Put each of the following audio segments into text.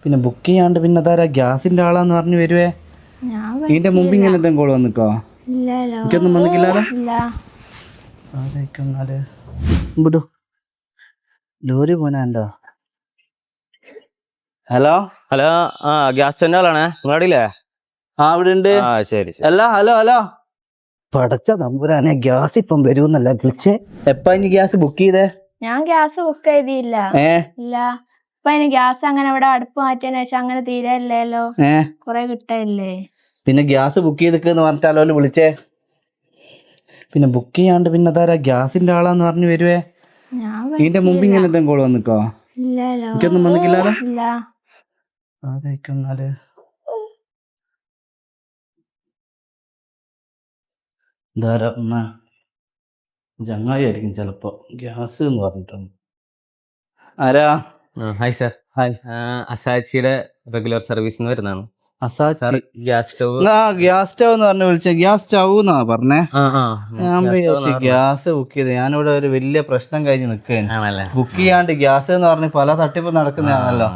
പിന്നെ ബുക്ക് ചെയ്യാണ്ട് പിന്നെ അതാരാ ഗ്യാസിന്റെ ആളാന്ന് പറഞ്ഞു വരുവേ. ഇതിന്റെ മുമ്പ് ഇങ്ങനെ എന്തെങ്കിലും കോൾ വന്നിക്കോ? എനിക്കൊന്നും വന്നിക്കില്ലല്ലോ. വിടൂ, ലോറി പോനാണ്ടോ? ഹലോ ഹലോ, ഗ്യാസ് സ്റ്റാൻഡ് ആളാണേ, നിങ്ങളടിയില്ലേ? ഇവിടെ ഉണ്ട്. ശരി. അല്ല, ഹലോ പടച്ച തമ്പുരാനെ, ഗ്യാസ് ഇപ്പം വരുമെന്നല്ല വിളിച്ചേ. എപ്പാ ഇനി ഗ്യാസ് ബുക്ക് ചെയ്തേ? ഞാൻ ഗ്യാസ് ബുക്ക് ചെയ്തില്ല. ഇല്ല, ഇപ്പൊ അതിന് ഗ്യാസ് അങ്ങനെ ഇവിടെ അടുപ്പ് മാറ്റിയതിനു ശേഷം അങ്ങനെ തീരെയല്ലോ, കൊറേ കിട്ടല്ലേ. പിന്നെ ഗ്യാസ് ബുക്ക് ചെയ്തെന്ന് പറഞ്ഞിട്ടാലോ വിളിച്ചേ. പിന്നെ ബുക്ക് ചെയ്യാണ്ട് പിന്നെ അതാരാ ഗ്യാസിന്റെ ആളാന്ന് പറഞ്ഞു വരുവേ. ഇതിന്റെ മുമ്പ് ഇങ്ങനെ എന്തെങ്കിലും കോൾ വന്നിക്കോ? എനിക്കൊന്നും വന്നിക്കില്ലല്ലോ. ധാരാ ചങ്ങായി ആയിരിക്കും ചിലപ്പോ. ഗ്യാസ് എന്ന് പറഞ്ഞിട്ടുണ്ട്. ആരാ? Hi sir. ഹായ്. അസാച്ചിയുടെ റെഗുലർ സർവീസിന് വരുന്നതാണ്. ഗ്യാസ് സ്റ്റവ് എന്ന് പറഞ്ഞു വിളിച്ച. ഗ്യാസ് സ്റ്റവ് എന്നാ പറഞ്ഞേ. ഞാൻ ഗ്യാസ് ബുക്ക് ചെയ്ത്. ഞാനിവിടെ ഒരു വലിയ പ്രശ്നം കഴിഞ്ഞ് നിൽക്കുകയാണ്. ബുക്ക് ചെയ്യാണ്ട് ഗ്യാസ് എന്ന് പറഞ്ഞ് പല തട്ടിപ്പ് നടക്കുന്നതാണല്ലോ.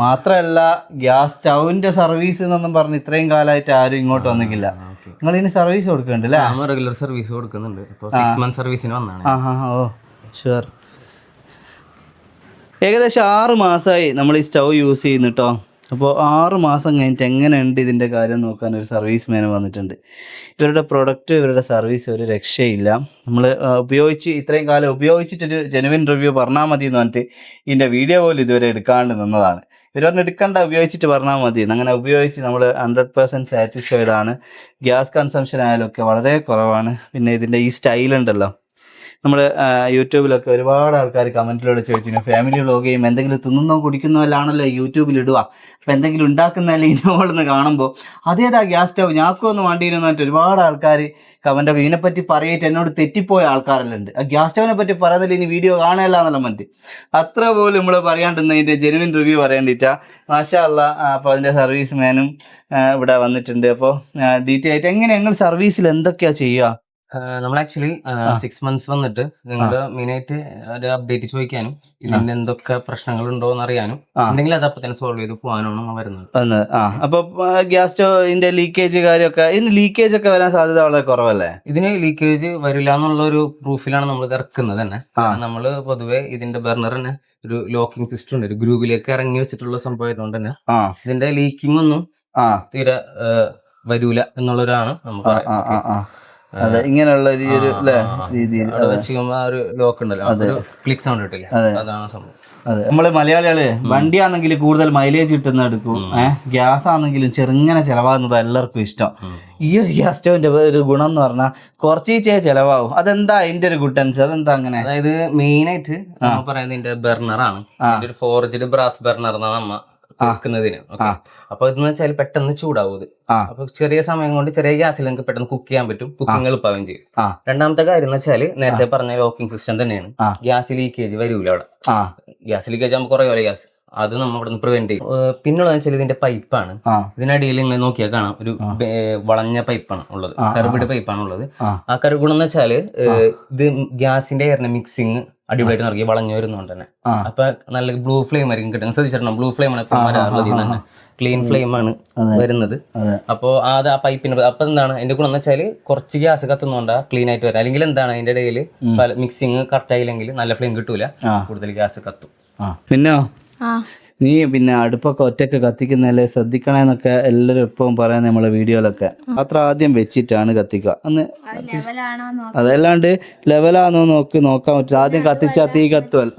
മാത്രല്ല ഗ്യാസ് സ്റ്റൗവിന്റെ സർവീസ് എന്നൊന്നും പറഞ്ഞ് ഇത്രയും കാലമായിട്ട് ആരും ഇങ്ങോട്ട് വന്നിട്ടില്ല. നിങ്ങൾ ഇതിന് സർവീസ് കൊടുക്കുന്നുണ്ടല്ലേ? റെഗുലർ സർവീസ് കൊടുക്കുന്നുണ്ട്. 6 month സർവീസിന് വന്നാണ്. Oh sure. ഏകദേശം 6 മാസമായി നമ്മൾ ഈ സ്റ്റൗ യൂസ് ചെയ്യുന്നു കേട്ടോ. അപ്പോൾ 6 മാസം കഴിഞ്ഞിട്ട് എങ്ങനെയുണ്ട് ഇതിൻ്റെ കാര്യം നോക്കാൻ ഒരു സർവീസ് മാൻ വന്നിട്ടുണ്ട്. ഇവരുടെ പ്രൊഡക്റ്റ്, ഇവരുടെ സർവീസ് ഒരു രക്ഷയില്ല. നമ്മൾ ഇത്രയും കാലം ഉപയോഗിച്ചിട്ടൊരു ജെനുവിൻ റിവ്യൂ പറഞ്ഞാൽ മതി എന്ന് പറഞ്ഞിട്ട് ഇതിൻ്റെ വീഡിയോ പോലും ഇതുവരെ എടുക്കാണ്ട് നിന്നതാണ്. ഇവർ പറഞ്ഞ് എടുക്കണ്ട, ഉപയോഗിച്ചിട്ട് പറഞ്ഞാൽ മതി. അങ്ങനെ ഉപയോഗിച്ച് നമ്മൾ 100% സാറ്റിസ്ഫൈഡ് ആണ്. ഗ്യാസ് കൺസംഷൻ ആയാലൊക്കെ വളരെ കുറവാണ്. പിന്നെ ഇതിൻ്റെ ഈ സ്റ്റൈലുണ്ടല്ലോ, നമ്മൾ യൂട്യൂബിലൊക്കെ ഒരുപാട് ആൾക്കാർ കമൻറ്റിലൂടെ ചോദിച്ചിരുന്നു, ഫാമിലി വ്ളോഗ് ചെയ്യുമ്പോൾ എന്തെങ്കിലും തിന്നുന്നോ കുടിക്കുന്നതല്ലാണല്ലോ യൂട്യൂബിൽ ഇടുക, അപ്പോൾ എന്തെങ്കിലും ഉണ്ടാക്കുന്നതല്ലേ ഇതിനോളെന്ന് കാണുമ്പോൾ അതേതാ ഗ്യാസ് സ്റ്റവ് ഞാക്കൊന്ന് വേണ്ടിയിരുന്നു പറഞ്ഞിട്ട് ഒരുപാട് ആൾക്കാർ കമൻറ്റൊക്കെ ഇതിനെപ്പറ്റി പറയിട്ട് എന്നോട് തെറ്റിപ്പോയ ആൾക്കാരെല്ലാം ഉണ്ട്. ആ ഗ്യാസ് സ്റ്റവിനെ പറ്റി പറയുന്നില്ല, ഇനി വീഡിയോ കാണുകയല്ല എന്നുള്ള മറ്റ് അത്ര പോലും നമ്മൾ പറയാണ്ടിരുന്നതിൻ്റെ ജെനുവിൻ റിവ്യൂ പറയേണ്ടിയിട്ടാ. മാഷാ അല്ലാ. അപ്പോൾ അതിൻ്റെ സർവീസ് മാനും ഇവിടെ വന്നിട്ടുണ്ട്. അപ്പോൾ ഡീറ്റെയിൽ ആയിട്ട് എങ്ങനെ ഞങ്ങൾ സർവീസിൽ എന്തൊക്കെയാണ് ചെയ്യുക? നമ്മൾ ആക്ച്വലി 6 months വന്നിട്ട് നിങ്ങൾ മെയിനായിട്ട് ഒരു അപ്ഡേറ്റ് ചോദിക്കാനും ഇതിന്റെ എന്തൊക്കെ പ്രശ്നങ്ങൾ ഉണ്ടോ എന്ന് അറിയാനും ഉണ്ടെങ്കിൽ അത് അപ്പൊ തന്നെ സോൾവ് ചെയ്ത് പോകാനാണ് നമ്മൾ വരുന്നത്. അപ്പൊ ഗ്യാസ് സ്റ്റോവിന്റെ ലീക്കേജ് കാര്യമൊക്കെ, ഇതിന് ലീക്കേജ് ഒക്കെ വരാൻ സാധ്യത വളരെ കുറവല്ലേ? ഇതിന് ലീക്കേജ് വരില്ല എന്നുള്ള ഒരു പ്രൂഫിലാണ് നമ്മൾ ഇത് ഇറക്കുന്നത് തന്നെ. നമ്മൾ പൊതുവെ ഇതിന്റെ ബർണർ തന്നെ ഒരു ലോക്കിംഗ് സിസ്റ്റം ഉണ്ട്, ഒരു ഗ്രൂവിലേക്ക് ഇറങ്ങി വെച്ചിട്ടുള്ള സംഭവം ആയതുകൊണ്ട് തന്നെ ഇതിന്റെ ലീക്കിംഗ് ഒന്നും തീരെ വരൂല എന്നുള്ളൊരാണ് നമുക്ക്. അതെ, ഇങ്ങനെയുള്ള രീതിയിൽ ഒരു ലോക്ക് ഉണ്ടല്ലോ, ക്ലിക്ക് സൗണ്ട് കിട്ടില്ല, അതാണ് സംഭവം. അതെ, നമ്മള് മലയാളികള് വണ്ടിയാണെങ്കിൽ കൂടുതൽ മൈലേജ് കിട്ടുന്ന എടുക്കും. ഗ്യാസ് ആണെങ്കിലും ചെറുങ്ങനെ ചെലവാകുന്നത് എല്ലാവർക്കും ഇഷ്ടം. ഈ ഒരു ഗ്യാസ് സ്റ്റോവിന്റെ ഒരു ഗുണം എന്ന് പറഞ്ഞാൽ കുറച്ചേ ചെലവാകും. അതെന്താ അതിന്റെ ഒരു ഗുഡൻസ്? അതെന്താ അങ്ങനെ? അതായത് മെയിൻ ആയിട്ട് നമ്മൾ പറയുന്നത് ഇതിന്റെ ബർണറാണ്. ഒരു ഫോർജ്ഡ് ബ്രാസ് ബർണർ എന്നാണ് നമ്മ വെക്കുന്നതിന്. അപ്പൊ ഇതെന്ന് വെച്ചാൽ പെട്ടെന്ന് ചൂടാവും ഇത്. അപ്പൊ ചെറിയ സമയം കൊണ്ട് ചെറിയ ഗ്യാസിൽ നമുക്ക് പെട്ടെന്ന് കുക്ക് ചെയ്യാൻ പറ്റും, കുക്കിംഗ് എളുപ്പമാവുകയും ചെയ്യും. രണ്ടാമത്തെ കാര്യം എന്ന് വെച്ചാൽ നേരത്തെ പറഞ്ഞ ലോക്കിംഗ് സിസ്റ്റം തന്നെയാണ്. ഗ്യാസ് ലീക്കേജ് വരൂല അവിടെ. ഗ്യാസ് ലീക്കേജ് ആകുമ്പോൾ കുറേ ഗ്യാസ് അത് നമ്മൾ ഇവിടെ നിന്ന് പ്രിവെന്റ് ചെയ്യും. പിന്നുള്ളത് വെച്ചാൽ ഇതിന്റെ പൈപ്പാണ്. ഇതിനടിയിൽ നിങ്ങൾ നോക്കിയാൽ കാണാം, ഒരു വളഞ്ഞ പൈപ്പാണ് ഉള്ളത്, കർവ്ഡ് പൈപ്പാണ് ഉള്ളത്. ആ കർവ് ഗുണം എന്ന് വെച്ചാൽ ഇത് ഗ്യാസിന്റെ എയറിന്റെ മിക്സിങ് അടിപൊളിയായിട്ട് നടക്കി വളഞ്ഞു വരുന്നോണ്ട് തന്നെ. അപ്പൊ നല്ല ബ്ലൂ ഫ്ലെയിം ആയിരിക്കും കിട്ടുന്നത്. ശ്രദ്ധിച്ചിട്ടുണ്ടോ? ബ്ലൂ ഫ്ലെയിം ആണ് ഇപ്പം വരാറുള്ളത് തന്നെ, ക്ലീൻ ഫ്ലെയിം ആണ് വരുന്നത്. അപ്പോൾ അത് ആ പൈപ്പിന് അപ്പൊ എന്താണ് അതിന്റെ ഗുണം എന്ന് വെച്ചാൽ കുറച്ച് ഗ്യാസ് കത്തുന്നോണ്ടാ ക്ലീൻ ആയിട്ട് വരാം. അല്ലെങ്കിൽ എന്താണ് അതിന്റെ ഇടയിൽ മിക്സിങ് കറക്റ്റ് ആയില്ലെങ്കിൽ നല്ല ഫ്ലെയിം കിട്ടൂല, കൂടുതൽ ഗ്യാസ് കത്തും. പിന്നെ നീ പിന്നെ അടുപ്പൊക്കെ ഒറ്റക്ക് കത്തിക്കുന്നതല്ലേ ശ്രദ്ധിക്കണേന്നൊക്കെ എല്ലാവരും എപ്പോഴും പറയാൻ നമ്മളെ വീഡിയോയിലൊക്കെ. അത്ര ആദ്യം വെച്ചിട്ടാണ് കത്തിക്കുക. അന്ന് അതല്ലാണ്ട് ലെവലാണോ നോക്കാൻ പറ്റില്ല. ആദ്യം കത്തിച്ചാ തീ കത്തുവൽ.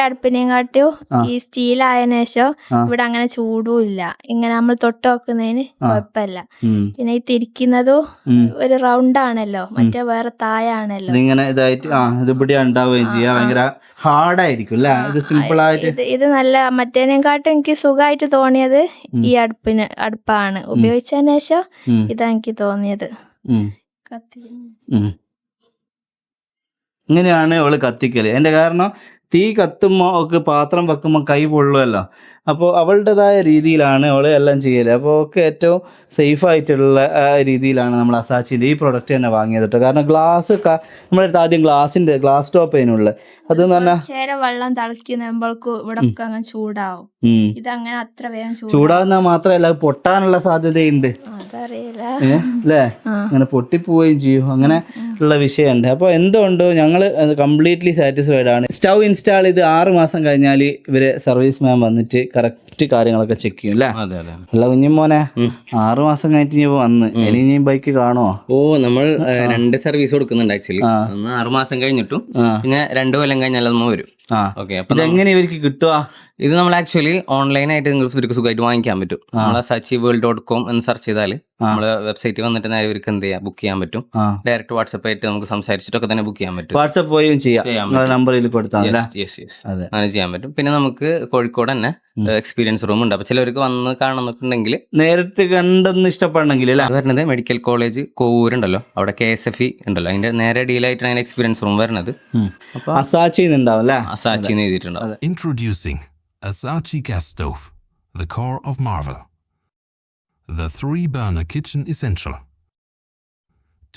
അടുപ്പിനെയും കാട്ടിയോ ഈ സ്റ്റീലായതിനു ശേഷം ഇവിടെ അങ്ങനെ ചൂടും ഇല്ല. ഇങ്ങനെ നമ്മൾ തൊട്ട് വെക്കുന്നതിന് കുഴപ്പമില്ല. പിന്നെ ഈ തിരിക്കുന്നതോ ഒരു റൗണ്ട് ആണല്ലോ, മറ്റേ വേറെ തായാണല്ലോ. ഇങ്ങനെ ഇതായിട്ട് ഇത് ഇവിടെ ഉണ്ടാവുകയും ചെയ്യാം. ഭയങ്കര ഹാർഡായിരിക്കും അല്ലേ? ഇത് സിമ്പിൾ ആയിട്ട്. ഇത് നല്ല മറ്റേനേക്കാട്ടും എനിക്ക് സുഖമായിട്ട് തോന്നിയത് ഈ അടുപ്പാണ്. ഉപയോഗിച്ചതിന് ശേഷം ഇതാ എനിക്ക് തോന്നിയത്. ഇങ്ങനെയാണ് അവള് കത്തിക്കല്. എൻ്റെ കാരണം തീ കത്തുമ്പോൾ ഒക്കെ പാത്രം വെക്കുമ്പോൾ കൈ പൊള്ളുമല്ലോ. അപ്പോൾ അവളുടേതായ രീതിയിലാണ് അവൾ എല്ലാം ചെയ്യല്. അപ്പോൾ ഒക്കെ ഏറ്റവും സേഫായിട്ടുള്ള രീതിയിലാണ് നമ്മൾ അസാച്ചിൻ്റെ ഈ പ്രൊഡക്റ്റ് തന്നെ വാങ്ങിയത് കേട്ടോ. കാരണം ഗ്ലാസ് നമ്മളടുത്ത് ആദ്യം ഗ്ലാസ് ടോപ്പ് അതിനുള്ള അതെന്ന് പറഞ്ഞാൽ ചേര വെള്ളം തിളയ്ക്കുമ്പോഴേക്കും ഇവിടെ ഒക്കെ അങ്ങനെ ചൂടാവും. ഇതങ്ങനെ അത്ര വേഗം ചൂടാകുന്ന മാത്രമല്ല പൊട്ടാനുള്ള സാധ്യതയുണ്ട്. അതറിയില്ല അല്ലേ, അങ്ങനെ പൊട്ടിപ്പോവുകയും ചെയ്യും, അങ്ങനെ ഉള്ള വിഷയമുണ്ട്. അപ്പോൾ എന്തുകൊണ്ടോ ഞങ്ങൾ കംപ്ലീറ്റ്ലി സാറ്റിസ്ഫൈഡ് ആണ്. സ്റ്റൗ ഇൻസ്റ്റാൾ ചെയ്ത് 6 മാസം കഴിഞ്ഞാൽ ഇവര് സർവീസ് മാൻ വന്നിട്ട് കറക്റ്റ് കാര്യങ്ങളൊക്കെ ചെക്ക് ചെയ്യും അല്ലേ? അതെ അതെ. അല്ല കുഞ്ഞുമോനെ, 6 മാസം കഴിഞ്ഞിട്ട് ഇനി വന്ന് ഇനി ബൈക്ക് കാണുമോ? നമ്മൾ 2 സർവീസ് കൊടുക്കുന്നുണ്ട് ആക്ച്വലി. 6 മാസം കഴിഞ്ഞിട്ടും പിന്നെ 2 കൊല്ലം കഴിഞ്ഞാൽ നമ്മൾ വരും. ഓക്കെ, അപ്പൊ എങ്ങനെ ഇവർക്ക് കിട്ടുക? ഇത് നമ്മൾ ആക്ച്വലി ഓൺലൈനായിട്ട് നിങ്ങൾക്ക് സുഖമായിട്ട് വാങ്ങിക്കാൻ പറ്റും. നമ്മൾ sachiworld.com എന്ന് സെർച്ച് ചെയ്താൽ നമ്മളെ വെബ്സൈറ്റിൽ വന്നിട്ട് നേരെ ഇവർക്ക് എന്ത് ചെയ്യാം, ബുക്ക് ചെയ്യാൻ പറ്റും. ഡയറക്റ്റ് വാട്സ്ആപ്പ് ആയിട്ട് നമുക്ക് സംസാരിച്ചിട്ടൊക്കെ തന്നെ ബുക്ക് ചെയ്യാൻ പറ്റും. വാട്സ്ആപ്പ് വഴിയും ചെയ്യാം, നമ്പറിൽ കൊടുത്താൽ അങ്ങനെ ചെയ്യാൻ പറ്റും. പിന്നെ നമുക്ക് കോഴിക്കോട് തന്നെ എക്സ്പീരിയൻസ് റൂം ഉണ്ട്. അപ്പൊ ചിലവർക്ക് വന്ന് കാണുന്നുണ്ടെങ്കിൽ നേരിട്ട് കണ്ടെന്ന് ഇഷ്ടപ്പെടണമെങ്കിൽ വരുന്നത് മെഡിക്കൽ കോളേജ് കോവൂരുണ്ടല്ലോ, അവിടെ KSFE ഉണ്ടല്ലോ, അതിന്റെ നേരെ ഡീലായിട്ടാണ് അതിന്റെ എക്സ്പീരിയൻസ് റൂം വരുന്നത്. അപ്പൊ അസാച്ചിന്നുണ്ടാവും അല്ലേ? അസാച്ചിന്ന് എഴുതിയിട്ടുണ്ടാവും. Introducing Asachi Gas Stove, the core of Marvel. The 3-burner kitchen essential.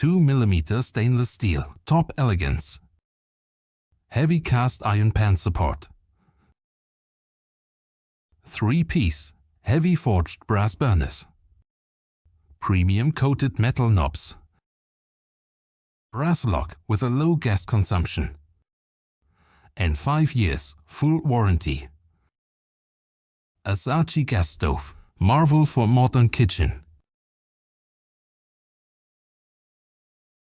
2mm stainless steel, top elegance. Heavy cast iron pan support. 3-piece, heavy forged brass burners. Premium coated metal knobs. Brass lock with a low gas consumption. And 5 years full warranty. Asachi Gas Stove, marvel for modern kitchen.